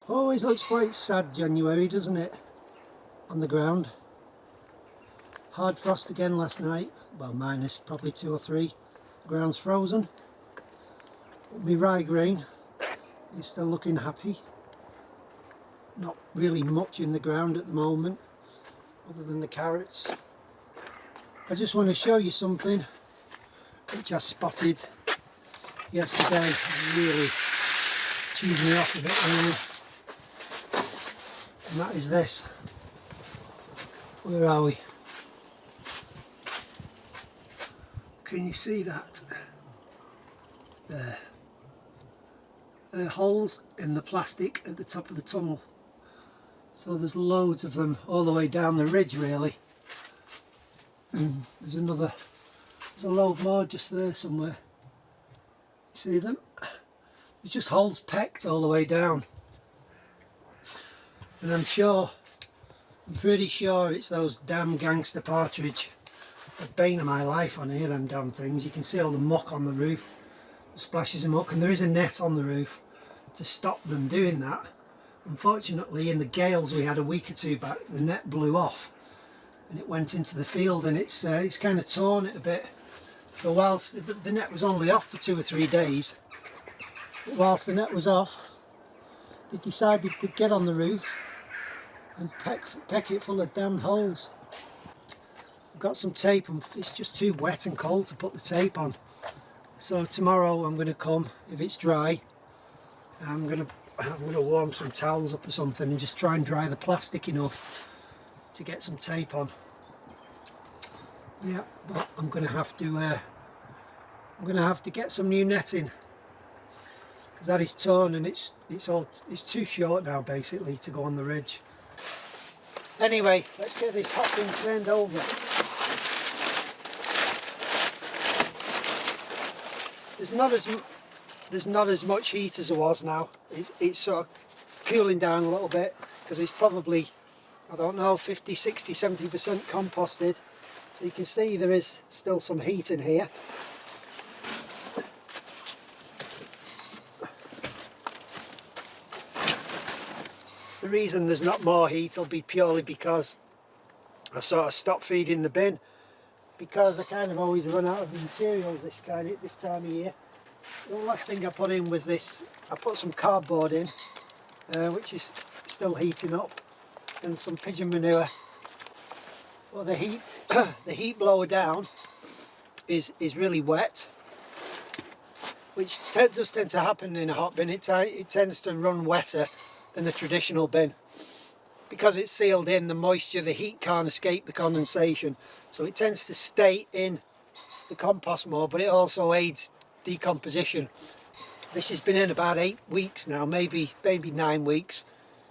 Always looks quite sad January, doesn't it? On the ground. Hard frost again last night. Well, minus probably 2 or 3. The ground's frozen. My rye grain is still looking happy. Not really much in the ground at the moment, other than the carrots. I just want to show you something which I spotted yesterday. Really cheesed me off a bit really. And that is this. Where are we? Can you see that? There. There are holes in the plastic at the top of the tunnel. So there's loads of them all the way down the ridge really. There's a load more just there somewhere. You see them? There's just holes pecked all the way down. And I'm pretty sure it's those damn gangster partridge. The bane of my life on here, them damn things. You can see all the muck on the roof, the splashes of muck, and there is a net on the roof to stop them doing that. Unfortunately, in the gales we had a week or two back, the net blew off and it went into the field, and it's kind of torn it a bit. So whilst the net was only off for 2 or 3 days, but whilst the net was off, they decided to get on the roof and peck it full of damned holes. I've got some tape and it's just too wet and cold to put the tape on. So tomorrow I'm going to come, if it's dry, I'm going to warm some towels up or something and just try and dry the plastic enough to get some tape on. Yeah, but I'm going to have to get some new netting because that is torn and it's too short now basically to go on the ridge. Anyway, let's get this hot bin turned over. There's not as much heat as there was now. It's sort of cooling down a little bit because it's probably, I don't know, 50, 60, 70% composted. So you can see there is still some heat in here. The reason there's not more heat will be purely because I sort of stopped feeding the bin, because I kind of always run out of the materials this time of year. The last thing I put in was this. I put some cardboard in, which is still heating up, and some pigeon manure. Well, the heap lower down is really wet, which does tend to happen in a hot bin. It tends to run wetter than a traditional bin. Because it's sealed in, the moisture, the heat can't escape the condensation, so it tends to stay in the compost more, but it also aids decomposition. This has been in about 8 weeks now, maybe 9 weeks.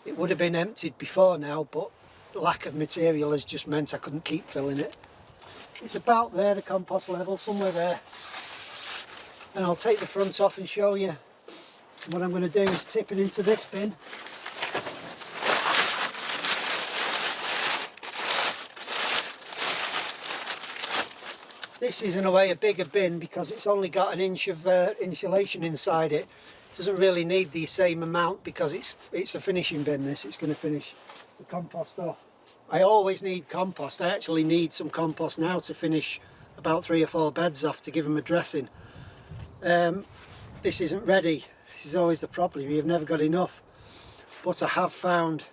It would have been emptied before now, but the lack of material has just meant I couldn't keep filling it. It's about there, the compost level, somewhere there. And I'll take the front off and show you. What I'm going to do is tip it into this bin. This is in a way a bigger bin because it's only got an inch of insulation inside it. It doesn't really need the same amount because it's a finishing bin. It's going to finish the compost off. I always need compost. I actually need some compost now to finish about 3 or 4 beds off to give them a dressing. This isn't ready. This is always the problem. You've never got enough. But I have found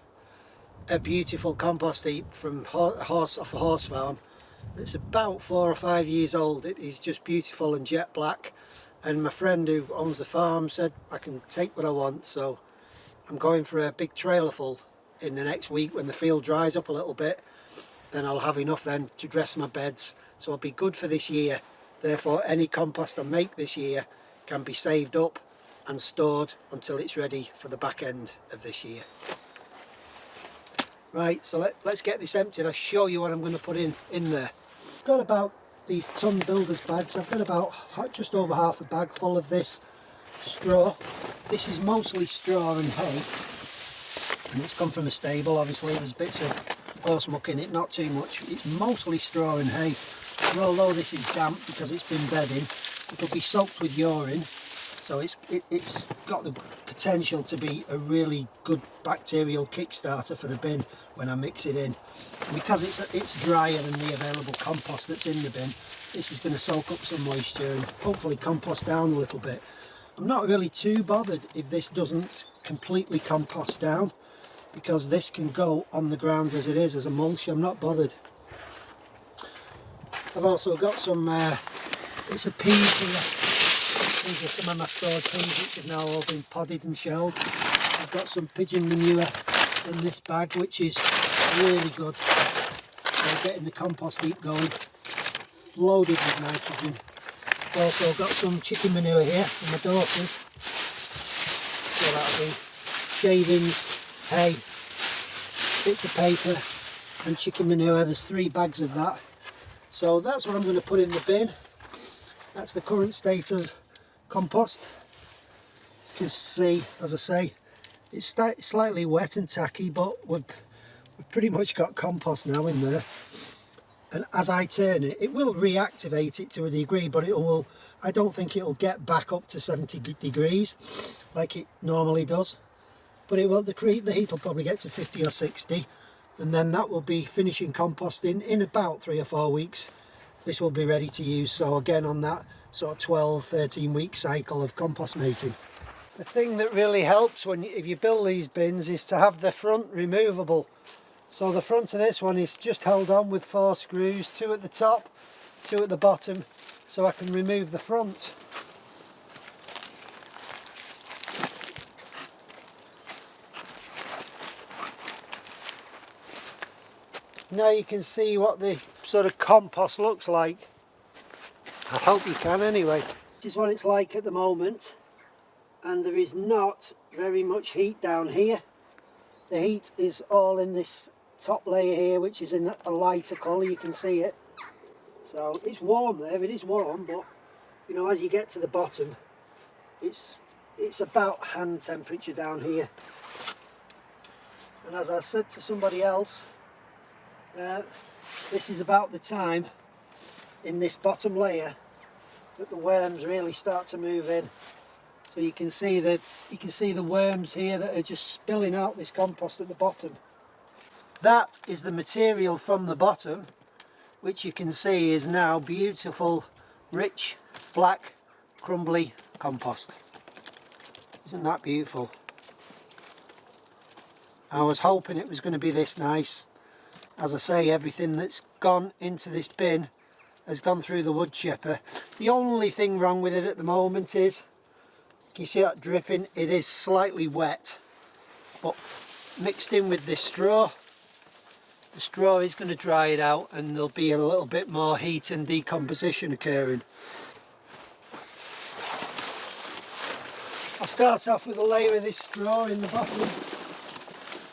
a beautiful compost heap from off a horse farm. It's about 4 or 5 years old. It is just beautiful and jet black, and my friend who owns the farm said I can take what I want, so I'm going for a big trailer full in the next week. When the field dries up a little bit, then I'll have enough then to dress my beds, so I'll be good for this year. Therefore any compost I make this year can be saved up and stored until it's ready for the back end of this year. Right, so let's get this emptied. I'll show you what I'm going to put in there. I've got about these ton builders bags. I've got about just over half a bag full of this straw. This is mostly straw and hay, and it's come from a stable. Obviously there's bits of horse muck in it, not too much. It's mostly straw and hay, and although this is damp because it's been bedding, it'll be soaked with urine, So it's got the potential to be a really good bacterial kickstarter for the bin when I mix it in. And because it's drier than the available compost that's in the bin, this is going to soak up some moisture and hopefully compost down a little bit. I'm not really too bothered if this doesn't completely compost down, because this can go on the ground as it is as a mulch. I'm not bothered. I've also got some, it's a peas here. These are some of my stored peas which have now all been podded and shelled. I've got some pigeon manure in this bag, which is really good for getting the compost heap going, loaded with nitrogen. I've also got some chicken manure here for my daughters. So that'll be shavings, hay, bits of paper and chicken manure. There's 3 bags of that. So that's what I'm going to put in the bin. That's the current state of compost. You can see, as I say, it's slightly wet and tacky, but we've pretty much got compost now in there. And as I turn it, it will reactivate it to a degree, but I don't think it'll get back up to 70 degrees like it normally does. But it will, the heat will probably get to 50 or 60, and then that will be finishing composting in about 3 or 4 weeks. This will be ready to use. So again, on that sort of 12-13 week cycle of compost making. The thing that really helps if you build these bins is to have the front removable. So the front of this one is just held on with 4 screws, 2 at the top, 2 at the bottom, so I can remove the front. Now you can see what the sort of compost looks like. I hope you can anyway. This is what it's like at the moment, and there is not very much heat down here. The heat is all in this top layer here, which is in a lighter colour. You can see it. So it's warm there, it is warm, but you know, as you get to the bottom, it's about hand temperature down here. And as I said to somebody else, this is about the time in this bottom layer that the worms really start to move in. So you can see the worms here that are just spilling out this compost at the bottom. That is the material from the bottom, which you can see is now beautiful, rich, black, crumbly compost. Isn't that beautiful? I was hoping it was going to be this nice. As I say, everything that's gone into this bin has gone through the wood chipper. The only thing wrong with it at the moment is, can you see that dripping? It is slightly wet, but mixed in with this straw, the straw is going to dry it out and there'll be a little bit more heat and decomposition occurring. I'll start off with a layer of this straw in the bottom,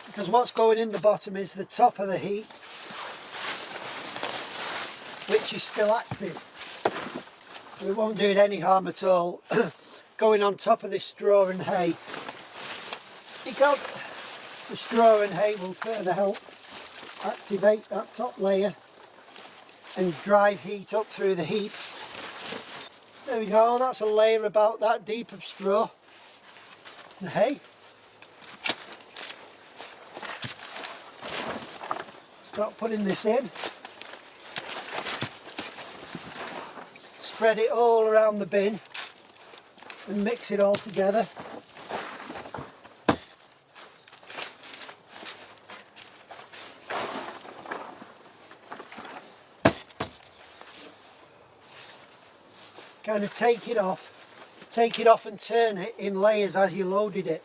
because what's going in the bottom is the top of the heap, which is still active. It won't do it any harm at all going on top of this straw and hay, because the straw and hay will further help activate that top layer and drive heat up through the heap. There we go, that's a layer about that deep of straw and hay. Start putting this in. Spread it all around the bin and mix it all together. Kind of take it off and turn it in layers as you loaded it.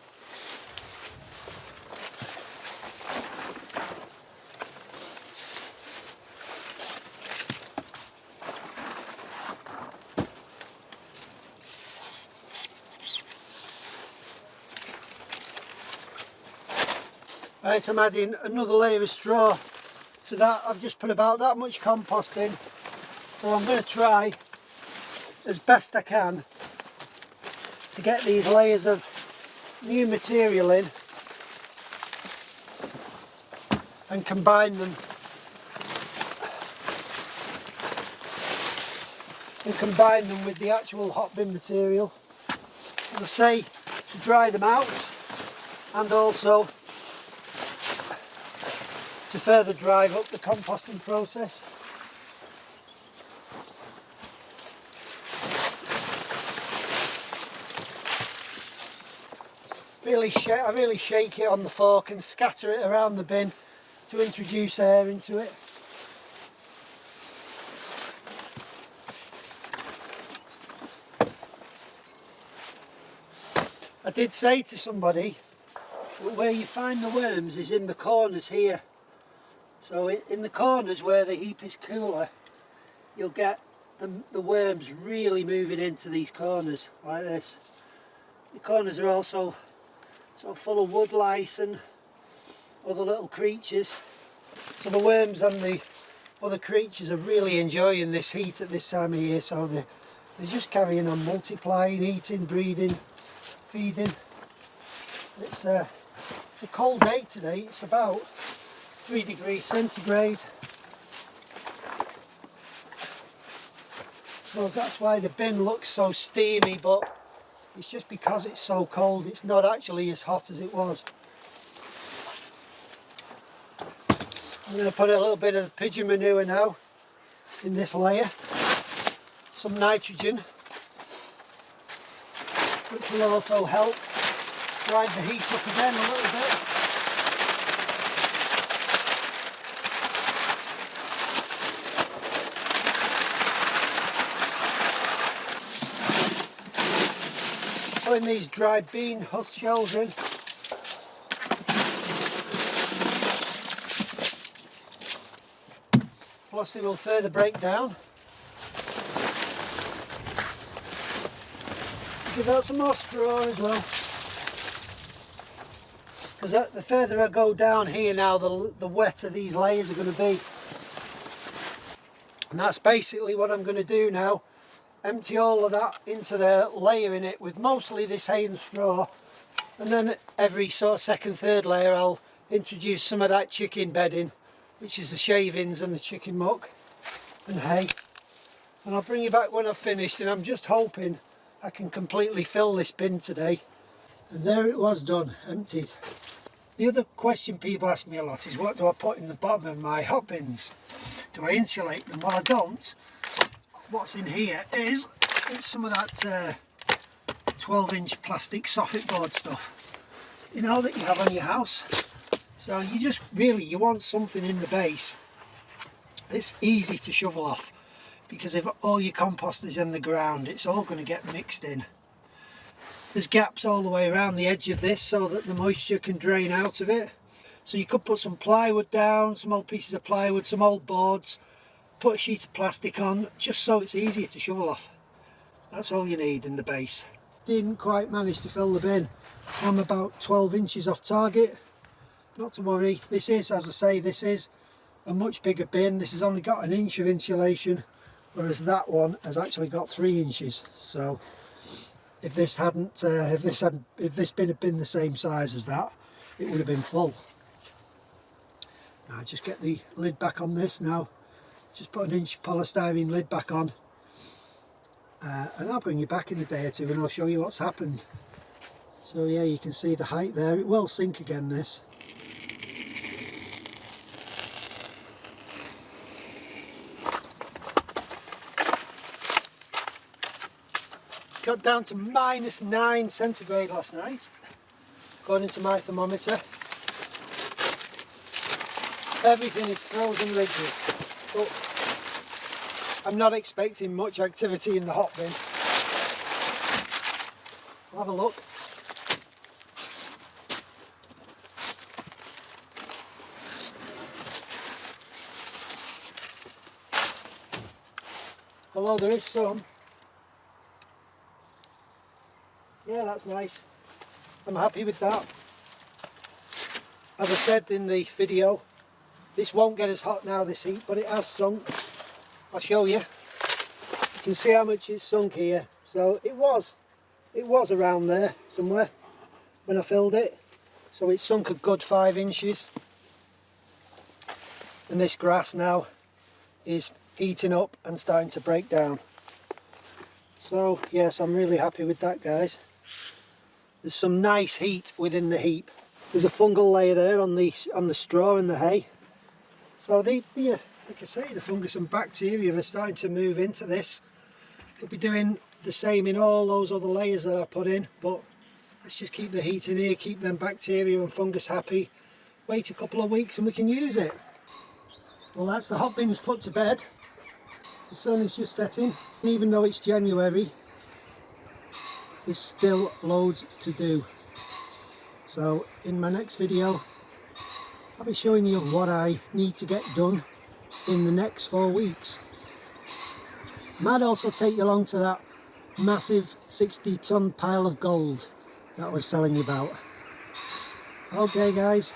Right, I'm adding another layer of straw to that. I've just put about that much compost in, so I'm going to try as best I can to get these layers of new material in and combine them with the actual hot bin material. as I say, to dry them out, and also to further drive up the composting process. I really shake it on the fork and scatter it around the bin to introduce air into it. I did say to somebody that where you find the worms is in the corners here. So in the corners where the heap is cooler, you'll get the worms really moving into these corners like this. The corners are also sort of full of wood lice and other little creatures. So the worms and the other creatures are really enjoying this heat at this time of year, so they're just carrying on multiplying, eating, breeding, feeding. It's a cold day today. It's about 3 degrees centigrade. Well, that's why the bin looks so steamy, but it's just because it's so cold. It's not actually as hot as it was. I'm going to put a little bit of pigeon manure now in this layer, some nitrogen, which will also help drive the heat up again a little bit. Putting these dried bean husk shells in. Plus they will further break down. Give out some more straw as well. Because the further I go down here now, the wetter these layers are going to be. And that's basically what I'm going to do now. Empty all of that into the layer in it with mostly this hay and straw, and then every sort of second, third layer I'll introduce some of that chicken bedding, which is the shavings and the chicken muck and hay, and I'll bring you back when I've finished. And I'm just hoping I can completely fill this bin today. And there it was, done, emptied. The other question people ask me a lot is, what do I put in the bottom of my hot bins? Do I insulate them? Well, I don't. What's in here is some of that 12-inch plastic soffit board stuff, you know, that you have on your house. So you just you want something in the base that's easy to shovel off, because if all your compost is in the ground, it's all going to get mixed in. There's gaps all the way around the edge of this so that the moisture can drain out of it. So you could put some plywood down, some old pieces of plywood, some old boards, put a sheet of plastic on, just so it's easier to shovel off. That's all you need in the base. Didn't quite manage to fill the bin. I'm about 12 inches off target. Not to worry, this is, as I say, this is a much bigger bin. This has only got 1 inch of insulation, whereas that one has actually got 3 inches. So if this bin had been the same size as that, it would have been full. Now just get the lid back on this now. Just put 1 inch polystyrene lid back on, and I'll bring you back in a day or two and I'll show you what's happened. So yeah, you can see the height there. It will sink again, this. Got down to -9 centigrade last night, according to my thermometer. Everything is frozen rigid. But I'm not expecting much activity in the hot bin. We'll have a look. Although there is some. Yeah, that's nice. I'm happy with that. As I said in the video, this won't get as hot now, this heat, but it has sunk. I'll show you. You can see how much it's sunk here. So it was around there somewhere when I filled it. So it's sunk a good 5 inches. And this grass now is heating up and starting to break down. So yes, I'm really happy with that, guys. there's some nice heat within the heap. There's a fungal layer there on the straw and the hay. So like I say, the fungus and bacteria are starting to move into this. We'll be doing the same in all those other layers that I put in, but let's just keep the heat in here, keep them bacteria and fungus happy. Wait a couple of weeks and we can use it. Well, that's the hot bins put to bed. The sun is just setting, and even though it's January, there's still loads to do. So in my next video, I'll be showing you what I need to get done in the next 4 weeks. Might also take you along to that massive 60-ton pile of gold that I was telling you about. Okay guys,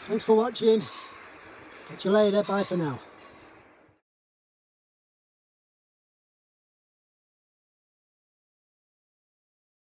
thanks for watching. Catch you later, bye for now.